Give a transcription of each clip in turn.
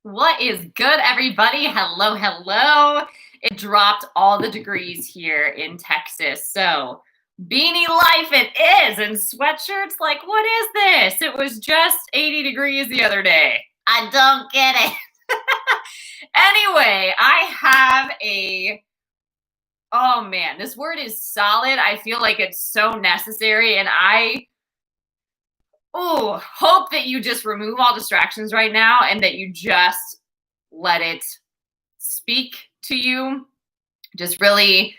What is good, everybody? Hello, hello. It dropped all the degrees here in Texas. So, beanie life it is. And sweatshirts, like, what is this? It was just 80 degrees the other day. I don't get it. Anyway, I have oh man, this word is solid. I feel like it's so necessary. And hope that you just remove all distractions right now and that you just let it speak to you. Just really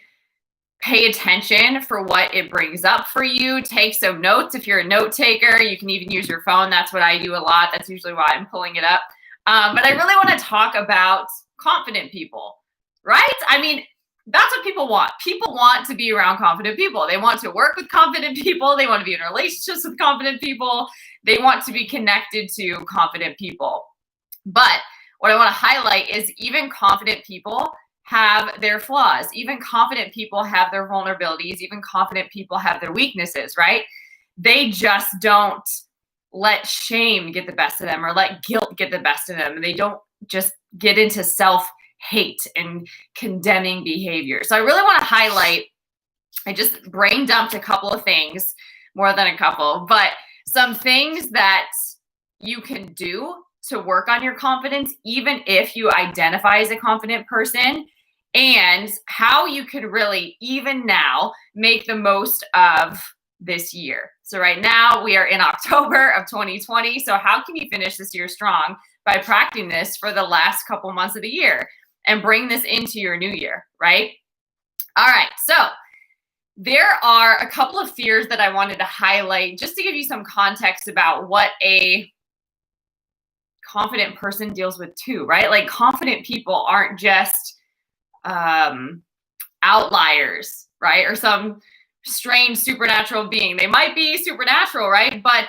pay attention for what it brings up for you. Take some notes. If you're a note taker, you can even use your phone. That's what I do a lot. That's usually why I'm pulling it up. But I really want to talk about confident people, right? I mean, that's what people want. People want to be around confident people. They want to work with confident people. They want to be in relationships with confident people. They want to be connected to confident people. But what I want to highlight is even confident people have their flaws. Even confident people have their vulnerabilities. Even confident people have their weaknesses, right? They just don't let shame get the best of them or let guilt get the best of them. And they don't just get into self-hate and condemning behavior. So I really want to highlight, I just brain dumped a couple of things, more than a couple, but some things that you can do to work on your confidence, even if you identify as a confident person, and how you could really, even now, make the most of this year. So right now we are in October of 2020. So how can you finish this year strong by practicing this for the last couple months of the year and bring this into your new year, right? All right. So there are a couple of fears that I wanted to highlight just to give you some context about what a confident person deals with too, right? Like confident people aren't just outliers, right? Or some strange supernatural being. They might be supernatural, right? But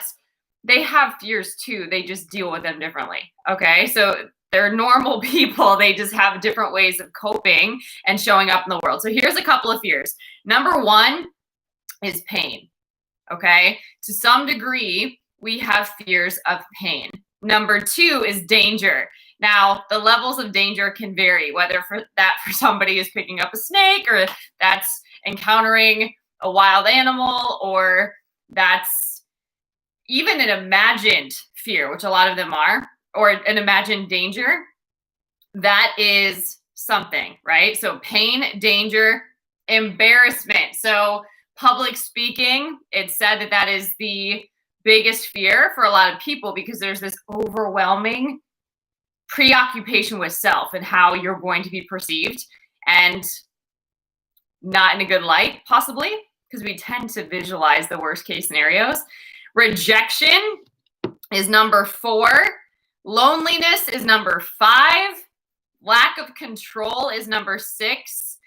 they have fears too. They just deal with them differently. Okay. So they're normal people. They just have different ways of coping and showing up in the world. So here's a couple of fears. Number one is pain. Okay. To some degree, we have fears of pain. Number two is danger. Now, the levels of danger can vary, whether for somebody is picking up a snake, or that's encountering a wild animal, or that's even an imagined fear, which a lot of them are, or an imagined danger. That is something, right? So pain, danger, embarrassment. So public speaking, it's said that that is the biggest fear for a lot of people because there's this overwhelming preoccupation with self and how you're going to be perceived, and not in a good light, possibly, because we tend to visualize the worst case scenarios. Rejection is number 4. Loneliness is number 5. Lack of control is number 6.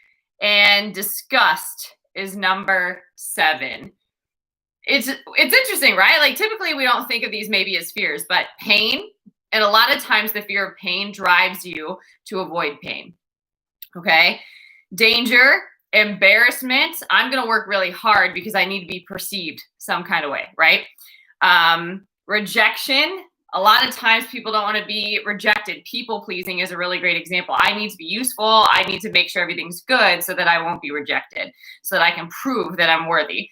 And disgust is number 7. It's interesting, right? Like typically we don't think of these maybe as fears, but pain, and a lot of times the fear of pain drives you to avoid pain. Okay. Danger, embarrassment. I'm going to work really hard because I need to be perceived some kind of way, right? Rejection. A lot of times people don't want to be rejected. People pleasing is a really great example. I need to be useful. I need to make sure everything's good so that I won't be rejected, so that I can prove that I'm worthy.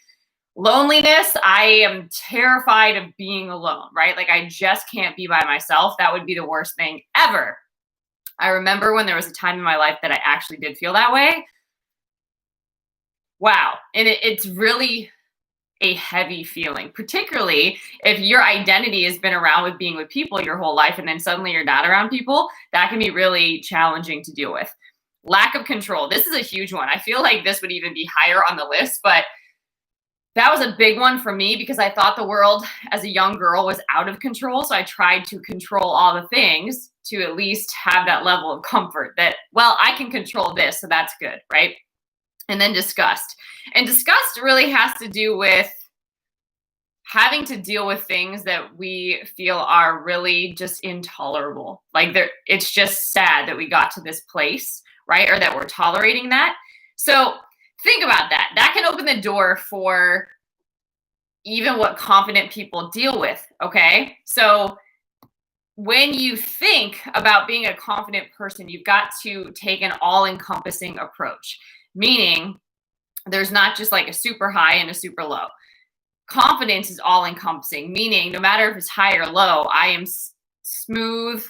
Loneliness, I am terrified of being alone, right? Like I just can't be by myself. That would be the worst thing ever. I remember when there was a time in my life that I actually did feel that way. Wow. And it's really a heavy feeling, particularly if your identity has been around with being with people your whole life and then suddenly you're not around people. That can be really challenging to deal with. Lack of control. This is a huge one. I feel like this would even be higher on the list, but that was a big one for me because I thought the world as a young girl was out of control. So I tried to control all the things to at least have that level of comfort that, well, I can control this, so that's good, right? And then disgust. And disgust really has to do with having to deal with things that we feel are really just intolerable. Like it's just sad that we got to this place, right? Or that we're tolerating that. So think about that. That can open the door for even what confident people deal with, okay? So when you think about being a confident person, you've got to take an all-encompassing approach, meaning there's not just like a super high and a super low. Confidence is all-encompassing, meaning no matter if it's high or low, I am smooth,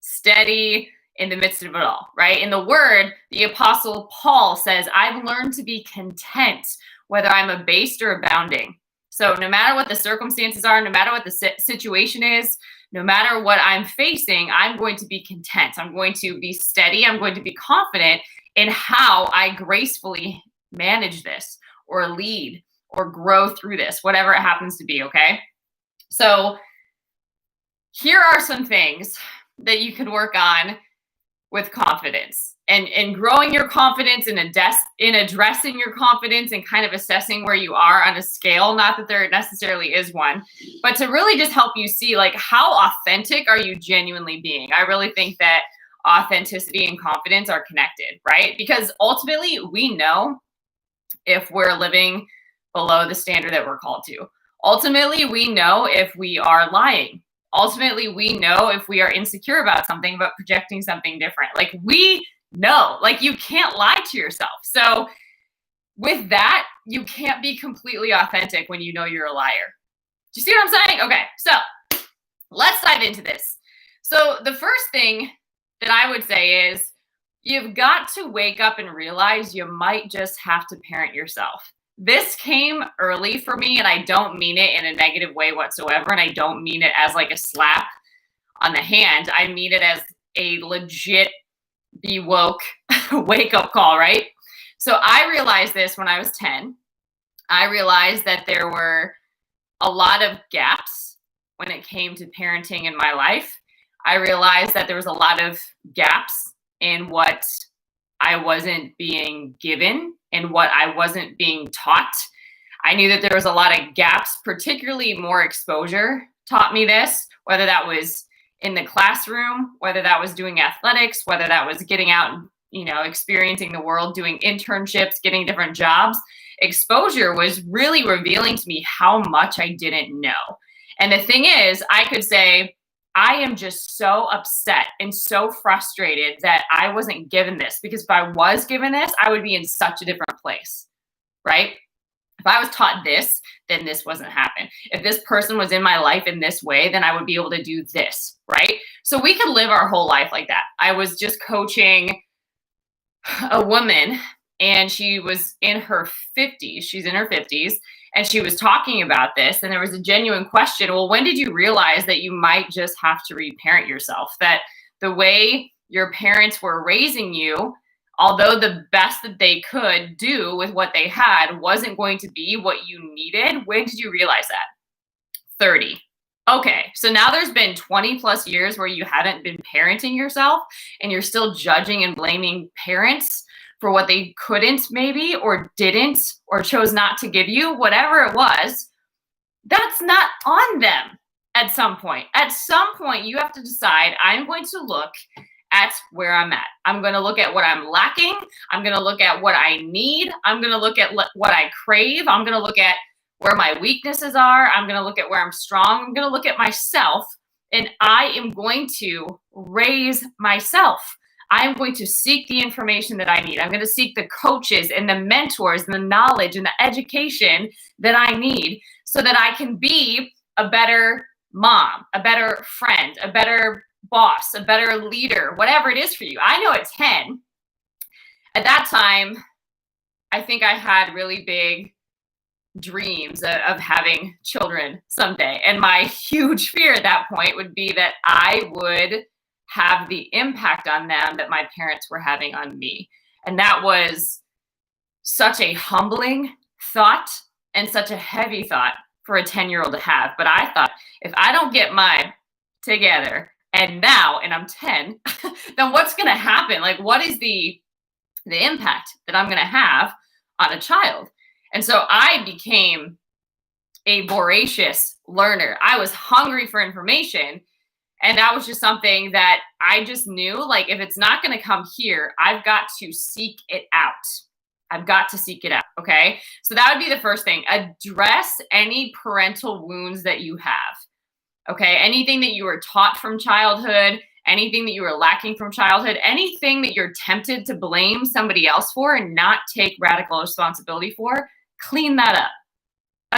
steady in the midst of it all, right? In the word, the Apostle Paul says, I've learned to be content, whether I'm abased or abounding. So no matter what the circumstances are, no matter what the situation is, no matter what I'm facing, I'm going to be content. I'm going to be steady. I'm going to be confident in how I gracefully manage this or lead or grow through this, whatever it happens to be, okay? So here are some things that you can work on with confidence and growing your confidence in addressing your confidence and kind of assessing where you are on a scale. Not that there necessarily is one, but to really just help you see like how authentic are you genuinely being. I really think that authenticity and confidence are connected, right? Because ultimately we know if we're living below the standard that we're called to. Ultimately, we know if we are lying. Ultimately, we know if we are insecure about something, but projecting something different. Like we know, like you can't lie to yourself. So with that, you can't be completely authentic when you know you're a liar. Do you see what I'm saying? Okay, so let's dive into this. So the first thing that I would say is you've got to wake up and realize you might just have to parent yourself. This came early for me, and I don't mean it in a negative way whatsoever, and I don't mean it as like a slap on the hand. I mean it as a legit be woke wake up call, right? So I realized this when I was 10. I realized that there were a lot of gaps when it came to parenting in my life. I realized that there was a lot of gaps in what I wasn't being given and what I wasn't being taught. I knew that there was a lot of gaps, particularly more exposure taught me this, whether that was in the classroom, whether that was doing athletics, whether that was getting out and, experiencing the world, doing internships, getting different jobs. Exposure was really revealing to me how much I didn't know. And the thing is, I could say, I am just so upset and so frustrated that I wasn't given this, because if I was given this, I would be in such a different place, right? If I was taught this, then this wasn't happen. If this person was in my life in this way, then I would be able to do this, right? So we could live our whole life like that. I was just coaching a woman, and she was in her 50s. She's in her 50s. And she was talking about this, and there was a genuine question. Well, when did you realize that you might just have to reparent yourself? That the way your parents were raising you, although the best that they could do with what they had wasn't going to be what you needed. When did you realize that? 30. Okay, so now there's been 20 plus years where you haven't been parenting yourself, and you're still judging and blaming parents for what they couldn't maybe, or didn't, or chose not to give you, whatever it was. That's not on them at some point. At some point, you have to decide, I'm going to look at where I'm at. I'm going to look at what I'm lacking. I'm going to look at what I need. I'm going to look at what I crave. I'm going to look at where my weaknesses are. I'm going to look at where I'm strong. I'm going to look at myself, and I am going to raise myself. I'm going to seek the information that I need. I'm going to seek the coaches and the mentors and the knowledge and the education that I need so that I can be a better mom, a better friend, a better boss, a better leader, whatever it is for you. I know at 10, at that time, I think I had really big dreams of having children someday. And my huge fear at that point would be that I would have the impact on them that my parents were having on me. And that was such a humbling thought and such a heavy thought for a 10-year-old to have. But I thought, if I don't get mine together and I'm 10, then what's going to happen? Like, what is the impact that I'm going to have on a child? And so I became a voracious learner. I was hungry for information. And that was just something that I just knew, like, if it's not going to come here, I've got to seek it out. I've got to seek it out. Okay. So that would be the first thing. Address any parental wounds that you have. Okay, anything that you were taught from childhood, anything that you were lacking from childhood, anything that you're tempted to blame somebody else for and not take radical responsibility for, clean that up,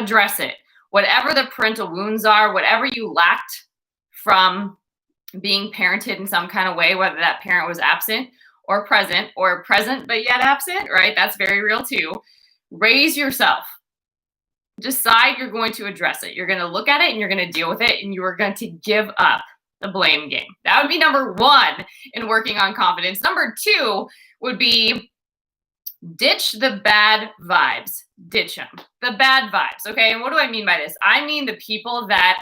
address it. Whatever the parental wounds are, whatever you lacked from being parented in some kind of way, whether that parent was absent or present but yet absent, right? That's very real too. Raise yourself. Decide you're going to address it. You're going to look at it and you're going to deal with it, and you are going to give up the blame game. That would be number one in working on confidence. Number two would be ditch the bad vibes. Ditch them. The bad vibes. Okay. And what do I mean by this? I mean the people that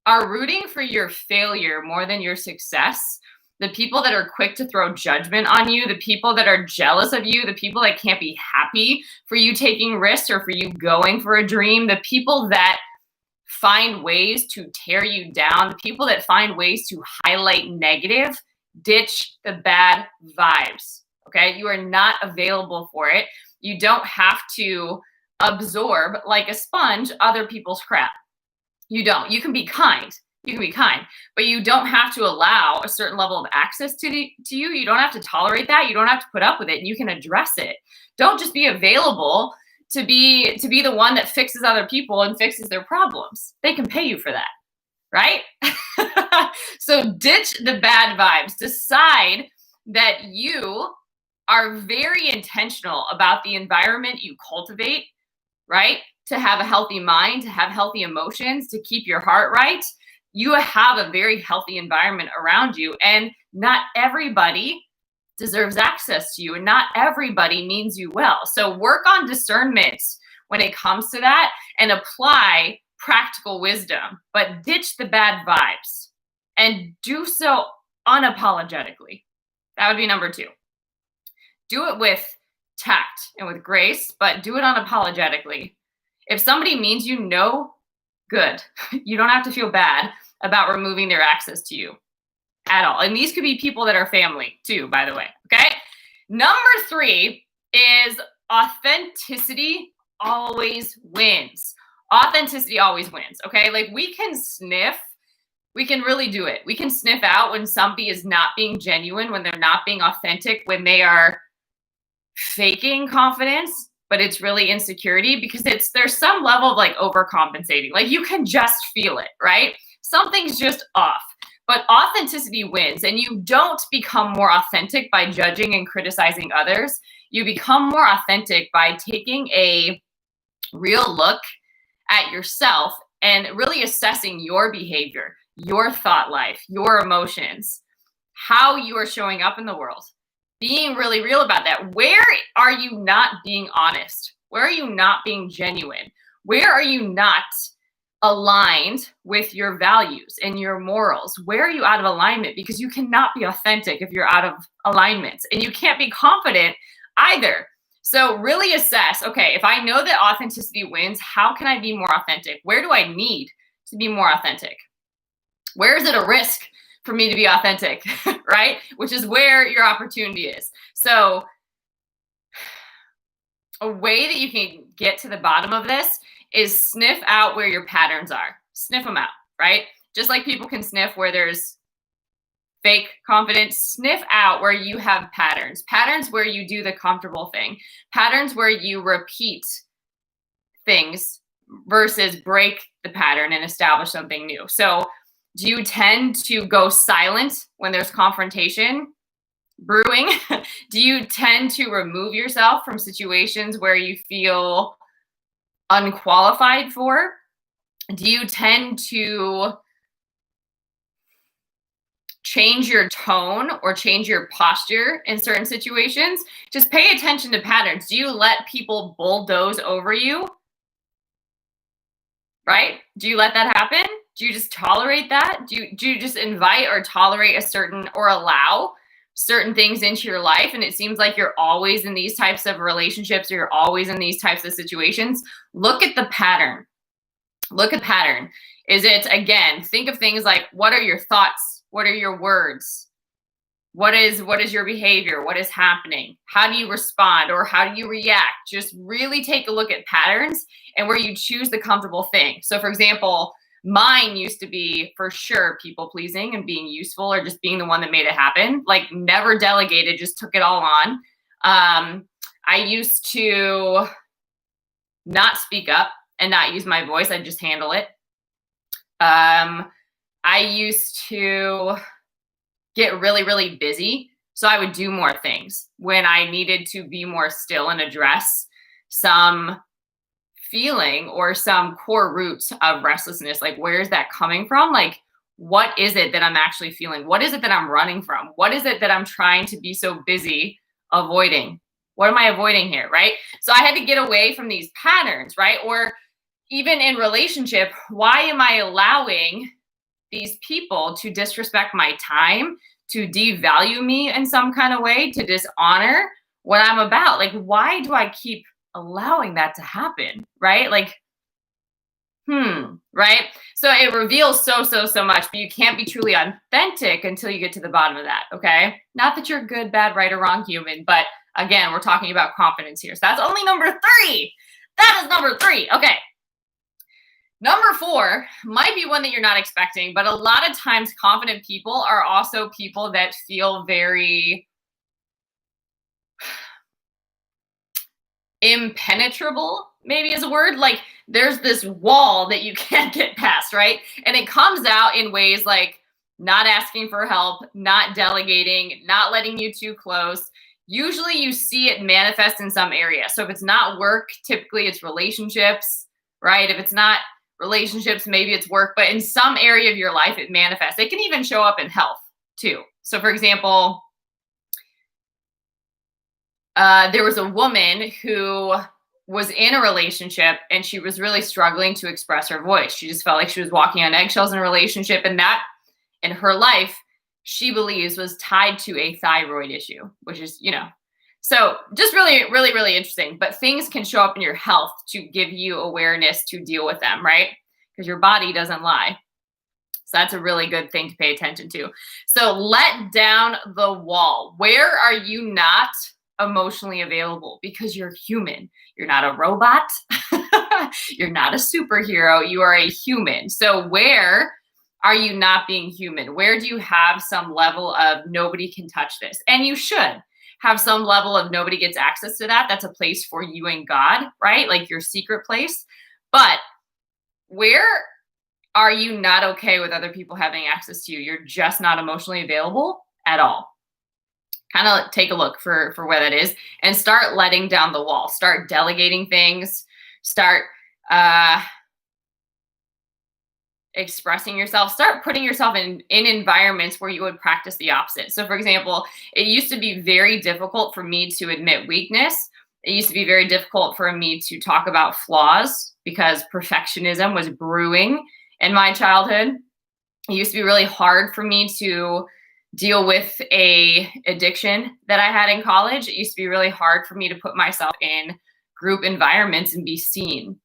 are rooting for your failure more than your success. The people that are quick to throw judgment on you, the people that are jealous of you, the people that can't be happy for you taking risks or for you going for a dream, the people that find ways to tear you down, the people that find ways to highlight negative, ditch the bad vibes. Okay, you are not available for it. You don't have to absorb like a sponge other people's crap. You don't. You can be kind. You can be kind, but you don't have to allow a certain level of access to you. You don't have to tolerate that. You don't have to put up with it, and you can address it. Don't just be available to be the one that fixes other people and fixes their problems. They can pay you for that, right? So ditch the bad vibes. Decide that you are very intentional about the environment you cultivate, right? To have a healthy mind, to have healthy emotions, to keep your heart right. You have a very healthy environment around you, and not everybody deserves access to you, and not everybody means you well. So work on discernment when it comes to that and apply practical wisdom, but ditch the bad vibes and do so unapologetically. That would be number two. Do it with tact and with grace, but do it unapologetically. If somebody means you no good, you don't have to feel bad about removing their access to you at all. And these could be people that are family too, by the way. Okay. Number three is authenticity always wins. Authenticity always wins. Okay. Like we can really do it. We can sniff out when somebody is not being genuine, when they're not being authentic, when they are faking confidence, but it's really insecurity, because there's some level of like overcompensating. Like you can just feel it, right? Something's just off. But authenticity wins, and you don't become more authentic by judging and criticizing others. You become more authentic by taking a real look at yourself and really assessing your behavior, your thought life, your emotions, how you are showing up in the world. Being really real about that. Where are you not being honest? Where are you not being genuine? Where are you not aligned with your values and your morals? Where are you out of alignment? Because you cannot be authentic if you're out of alignment, and you can't be confident either. So really assess, okay, if I know that authenticity wins, how can I be more authentic? Where do I need to be more authentic? Where is it a risk for me to be authentic, right? Which is where your opportunity is. So a way that you can get to the bottom of this is sniff out where your patterns are. Sniff them out, right? Just like people can sniff where there's fake confidence, sniff out where you have patterns. Patterns where you do the comfortable thing. Patterns where you repeat things versus break the pattern and establish something new. So do you tend to go silent when there's confrontation brewing? Do you tend to remove yourself from situations where you feel unqualified for? Do you tend to change your tone or change your posture in certain situations? Just pay attention to patterns. Do you let people bulldoze over you? Right? Do you let that happen? Do you just tolerate that? Do you just invite or tolerate a certain or allow certain things into your life, and it seems like you're always in these types of relationships, or you're always in these types of situations? Look at the pattern. Look at pattern. Is it, again, think of things like, what are your thoughts? What are your words? What is your behavior? What is happening? How do you respond, or how do you react? Just really take a look at patterns and where you choose the comfortable thing. So for example, Mine used to be for sure people pleasing and being useful or just being the one that made it happen. Like never delegated, just took it all on. I used to not speak up and not use my voice. I'd just handle it. I used to get really, really busy. So I would do more things when I needed to be more still and address some feeling or some core roots of restlessness. Like, where is that coming from? Like, what is it that I'm actually feeling? What is it that I'm running from? What is it that I'm trying to be so busy avoiding? What am I avoiding here, right? So I had to get away from these patterns, right? Or even in relationship, why am I allowing these people to disrespect my time, to devalue me in some kind of way, to dishonor what I'm about? Like, why do I keep allowing that to happen, right? Like, right? So it reveals so much, but you can't be truly authentic until you get to the bottom of that, okay? Not that you're good, bad, right, or wrong human, but again, we're talking about confidence here. So that's only number 3. That is number 3. Okay. Number 4 might be one that you're not expecting, but a lot of times confident people are also people that feel very impenetrable, maybe is a word. Like there's this wall that you can't get past, right? And it comes out in ways like not asking for help, not delegating, not letting you too close. Usually you see it manifest in some area. So if it's not work, typically it's relationships, right? If it's not relationships, maybe it's work, but in some area of your life, it manifests. It can even show up in health too. So for example, there was a woman who was in a relationship and she was really struggling to express her voice. She just felt like she was walking on eggshells in a relationship, and that in her life, she believes was tied to a thyroid issue, which is, so just really interesting. But things can show up in your health to give you awareness to deal with them, right? Because your body doesn't lie. So that's a really good thing to pay attention to. So let down the wall. Where are you not emotionally available? Because you're human. You're not a robot. You're not a superhero. You are a human. So where are you not being human? Where do you have some level of nobody can touch this? And you should have some level of nobody gets access to that. That's a place for you and God, right? Like your secret place. But where are you not okay with other people having access to you? You're just not emotionally available at all. Kind of take a look for where that is and start letting down the wall. Start delegating things. Start expressing yourself. Start putting yourself in environments where you would practice the opposite. So for example, it used to be very difficult for me to admit weakness. It used to be very difficult for me to talk about flaws because perfectionism was brewing in my childhood. It used to be really hard for me to deal with a addiction that I had in college. It used to be really hard for me to put myself in group environments and be seen.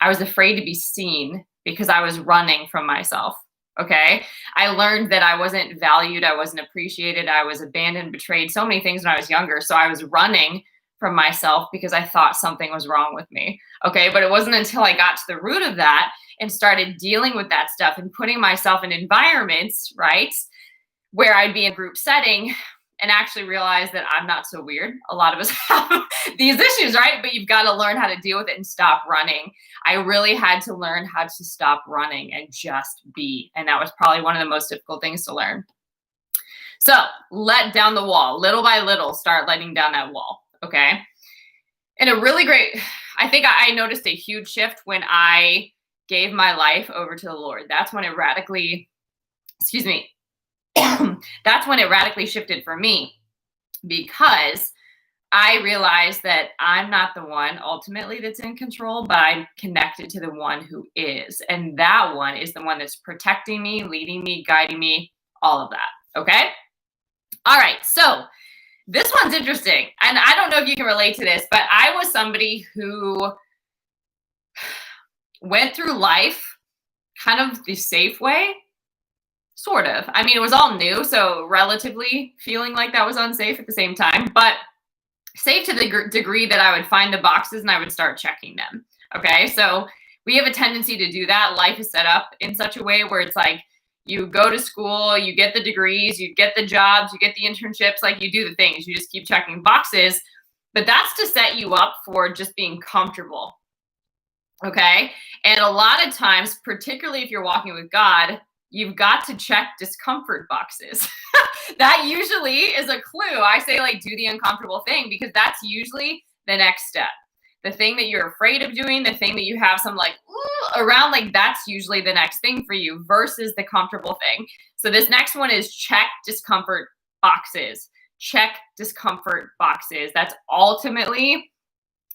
I was afraid to be seen because I was running from myself, okay? I learned that I wasn't valued, I wasn't appreciated, I was abandoned, betrayed, so many things when I was younger. So I was running from myself because I thought something was wrong with me, okay? But it wasn't until I got to the root of that and started dealing with that stuff and putting myself in environments, right, where I'd be in a group setting and actually realize that I'm not so weird. A lot of us have these issues, right? But you've got to learn how to deal with it and stop running. I really had to learn how to stop running and just be. And that was probably one of the most difficult things to learn. So let down the wall. Little by little, start letting down that wall, okay? And a really great, I think I noticed a huge shift when I gave my life over to the Lord. That's when it radically, that's when it radically shifted for me, because I realized that I'm not the one ultimately that's in control, but I'm connected to the one who is. And that one is the one that's protecting me, leading me, guiding me, all of that. Okay. All right. So this one's interesting. And I don't know if you can relate to this, but I was somebody who went through life kind of the safe way. Sort of. I mean, it was all new, so relatively feeling like that was unsafe at the same time, but safe to the degree that I would find the boxes and I would start checking them. Okay, so We have a tendency to do that. Life is set up in such a way where it's like you go to school, you get the degrees, you get the jobs, you get the internships, like you do the things, you just keep checking boxes. But that's to set you up for just being comfortable. Okay. And a lot of times, particularly if you're walking with God, you've got to check discomfort boxes. That usually is a clue. I say, like, do the uncomfortable thing, because that's usually the next step. The thing that you're afraid of doing, the thing that you have some like around, like that's usually the next thing for you versus the comfortable thing. So this next one is check discomfort boxes. Check discomfort boxes. That's ultimately,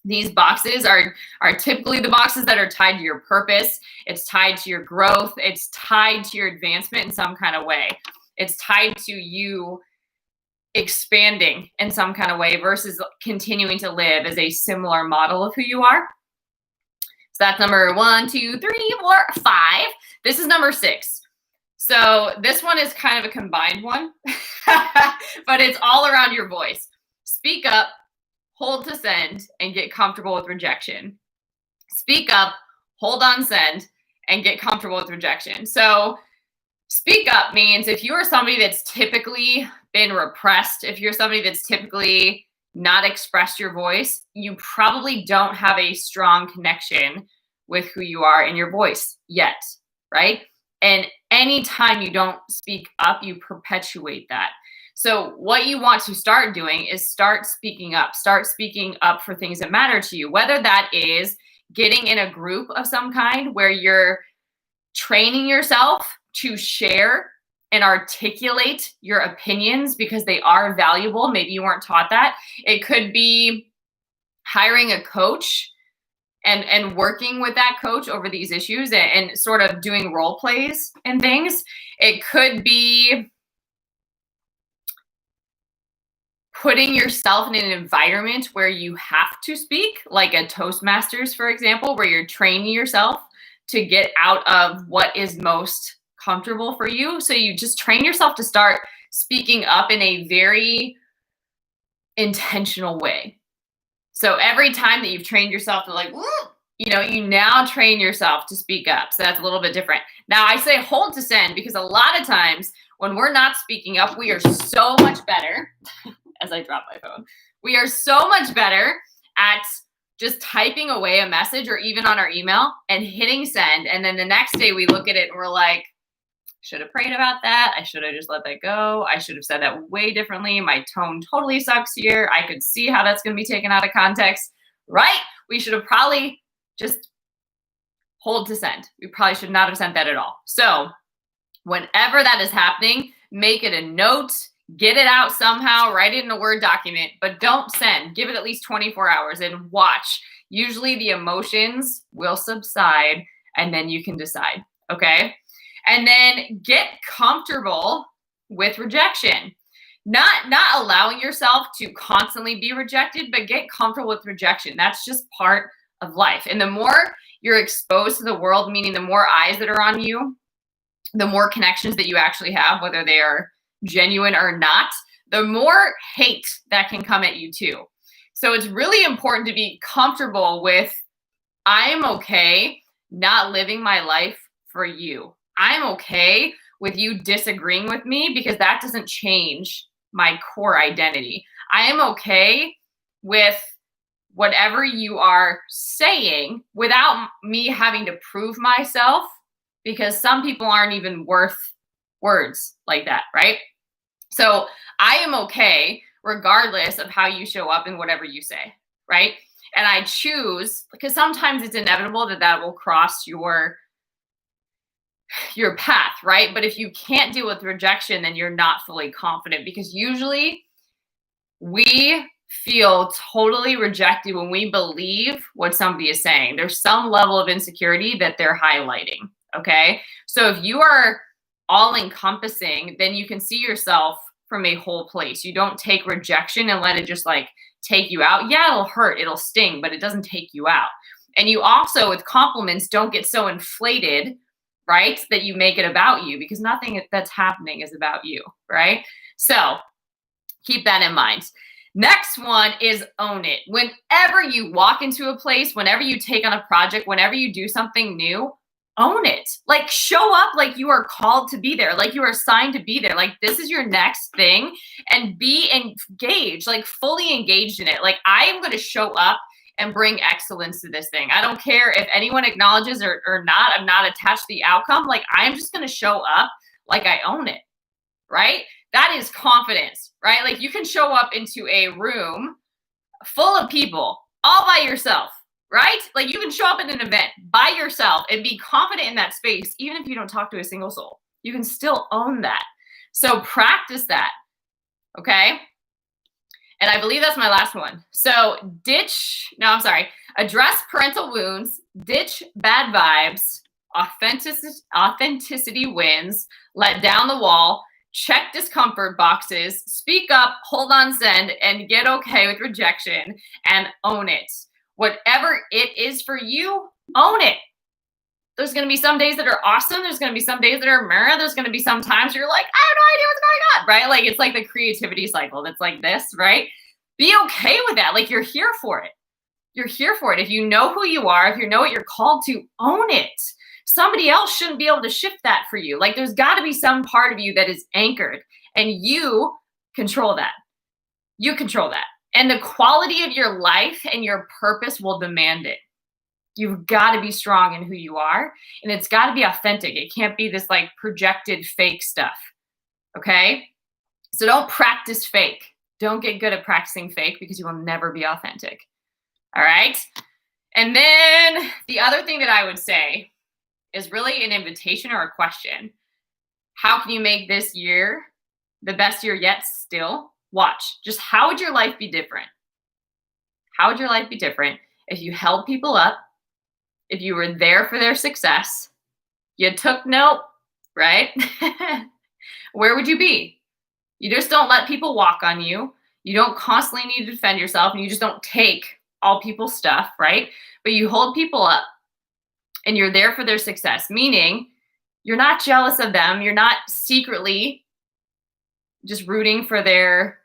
these boxes are typically the boxes that are tied to your purpose. It's tied to your growth. It's tied to your advancement in some kind of way. It's tied to you expanding in some kind of way versus continuing to live as a similar model of who you are. So that's number 1, 2, 3, 4, 5. This is number 6. So this one is kind of a combined one, but it's all around your voice. Speak up, hold to send, and get comfortable with rejection. Speak up, hold on send, and get comfortable with rejection. So speak up means if you are somebody that's typically been repressed, if you're somebody that's typically not expressed your voice, you probably don't have a strong connection with who you are in your voice yet, right? And anytime you don't speak up, you perpetuate that. So what you want to start doing is start speaking up for things that matter to you, whether that is getting in a group of some kind where you're training yourself to share and articulate your opinions because they are valuable. Maybe you weren't taught that. It could be hiring a coach and working with that coach over these issues and sort of doing role plays and things. It could be putting yourself in an environment where you have to speak, like a Toastmasters, for example, where you're training yourself to get out of what is most comfortable for you. So you just train yourself to start speaking up in a very intentional way. So every time that you've trained yourself to like, you now train yourself to speak up. So that's a little bit different. Now I say hold to send because a lot of times when we're not speaking up, we are so much better, as I drop my phone, we are so much better at just typing away a message or even on our email and hitting send. And then the next day we look at it and we're like, should have prayed about that. I should have just let that go. I should have said that way differently. My tone totally sucks here. I could see how that's going to be taken out of context, right? We should have probably just hold to send. We probably should not have sent that at all. So whenever that is happening, make it a note, get it out somehow, write it in a Word document, but don't send. Give it at least 24 hours and watch. Usually the emotions will subside and then you can decide, okay? And then get comfortable with rejection. Not allowing yourself to constantly be rejected, but get comfortable with rejection. That's just part of life. And the more you're exposed to the world, meaning the more eyes that are on you, the more connections that you actually have, whether they are genuine or not, the more hate that can come at you too. So it's really important to be comfortable with, I'm okay not living my life for you. I'm okay with you disagreeing with me because that doesn't change my core identity. I am okay with whatever you are saying without me having to prove myself, because some people aren't even worth words like that, right? So I am okay regardless of how you show up and whatever you say, right? And I choose, because sometimes it's inevitable that will cross your path, right? But if you can't deal with rejection, then you're not fully confident, because usually we feel totally rejected when we believe what somebody is saying. There's some level of insecurity that they're highlighting, okay? So if you are all encompassing, then you can see yourself from a whole place. You don't take rejection and let it just like take you out. Yeah, it'll hurt, it'll sting, but it doesn't take you out. And you also, with compliments, don't get so inflated, right, that you make it about you, because nothing that's happening is about you, right? So keep that in mind. Next one is own it. Whenever you walk into a place, whenever you take on a project, whenever you do something new, own it. Like show up like you are called to be there, like you are assigned to be there. Like this is your next thing, and be engaged, like fully engaged in it. Like I am going to show up and bring excellence to this thing. I don't care if anyone acknowledges or not. I'm not attached to the outcome. Like I'm just going to show up like I own it, right? That is confidence, right? Like you can show up into a room full of people all by yourself, right? Like you can show up at an event by yourself and be confident in that space, even if you don't talk to a single soul. You can still own that. So practice that, okay? And I believe that's my last one. So address parental wounds, ditch bad vibes, authenticity wins, let down the wall, check discomfort boxes, speak up, hold on, send, and get okay with rejection and own it. Whatever it is for you, own it. There's going to be some days that are awesome. There's going to be some days that are meh. There's going to be some times you're like, I have no idea what's going on, right? Like it's like the creativity cycle that's like this, right? Be okay with that. Like you're here for it. You're here for it. If you know who you are, if you know what you're called to, own it. Somebody else shouldn't be able to shift that for you. Like there's got to be some part of you that is anchored, and you control that. You control that. And the quality of your life and your purpose will demand it. You've got to be strong in who you are, and it's got to be authentic. It can't be this like projected fake stuff. Okay? So don't practice fake. Don't get good at practicing fake because you will never be authentic. All right? And then the other thing that I would say is really an invitation or a question. How can you make this year the best year yet still? Watch. Just how would your life be different? How would your life be different if you held people up, if you were there for their success, you took note, right? Where would you be? You just don't let people walk on you. You don't constantly need to defend yourself, and you just don't take all people's stuff, right? But you hold people up and you're there for their success, meaning you're not jealous of them. You're not secretly just rooting for their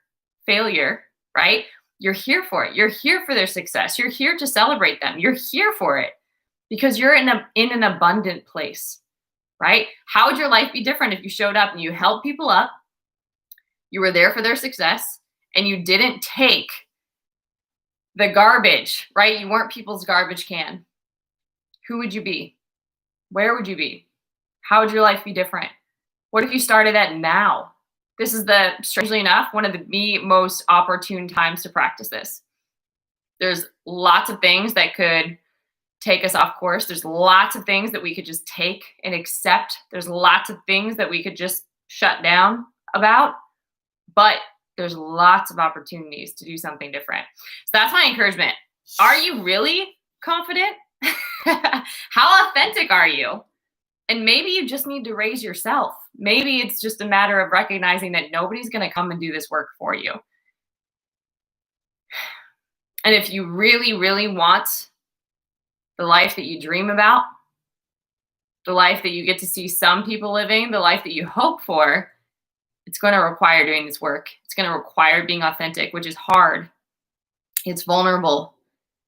failure, right? You're here for it. You're here for their success. You're here to celebrate them. You're here for it because you're in an abundant place, right? How would your life be different if you showed up and you held people up, you were there for their success, and you didn't take the garbage, right? You weren't people's garbage can. Who would you be? Where would you be? How would your life be different? What if you started that now? This is strangely enough, one of the most opportune times to practice this. There's lots of things that could take us off course. There's lots of things that we could just take and accept. There's lots of things that we could just shut down about, but there's lots of opportunities to do something different. So that's my encouragement. Are you really confident? How authentic are you? And maybe you just need to raise yourself. Maybe it's just a matter of recognizing that nobody's going to come and do this work for you. And if you really, really want the life that you dream about, the life that you get to see some people living, the life that you hope for, it's going to require doing this work. It's going to require being authentic, which is hard. It's vulnerable.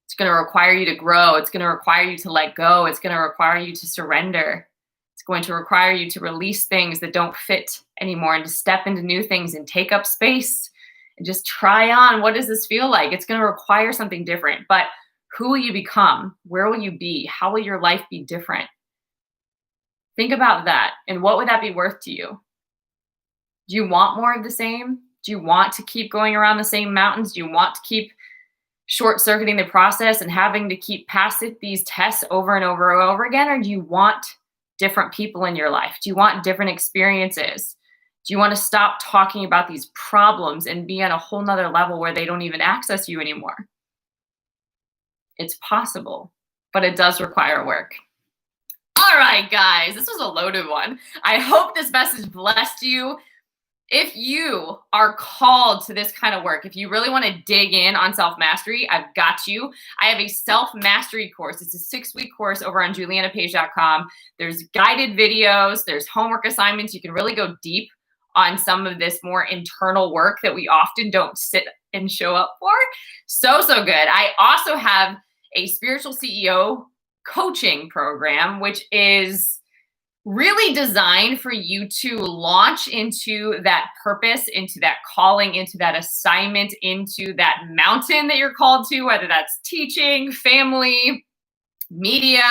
It's going to require you to grow. It's going to require you to let go. It's going to require you to surrender. It's going to require you to release things that don't fit anymore and to step into new things and take up space and just try on. What does this feel like? It's going to require something different. But who will you become? Where will you be? How will your life be different? Think about that. And what would that be worth to you? Do you want more of the same? Do you want to keep going around the same mountains? Do you want to keep short-circuiting the process and having to keep passing these tests over and over and over again? Or do you want different people in your life? Do you want different experiences? Do you want to stop talking about these problems and be on a whole nother level where they don't even access you anymore? It's possible, but it does require work. All right, guys, this was a loaded one. I hope this message blessed you. If you are called to this kind of work, if you really want to dig in on self-mastery, I've got you. I have a self-mastery course. It's a 6-week course over on julianapage.com. There's guided videos. There's homework assignments. You can really go deep on some of this more internal work that we often don't sit and show up for. So, so good. I also have a spiritual CEO coaching program, which is really designed for you to launch into that purpose, into that calling, into that assignment, into that mountain that you're called to, whether that's teaching, family, media,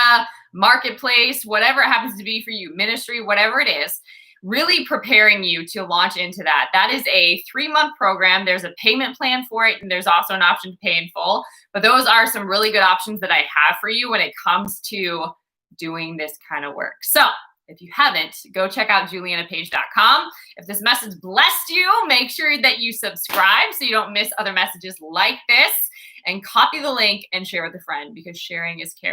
marketplace, whatever it happens to be for you, ministry, whatever it is, really preparing you to launch into that. That is a 3-month program. There's a payment plan for it, and there's also an option to pay in full. But those are some really good options that I have for you when it comes to doing this kind of work. So if you haven't, go check out julianapage.com. If this message blessed you, make sure that you subscribe so you don't miss other messages like this, and copy the link and share with a friend, because sharing is caring.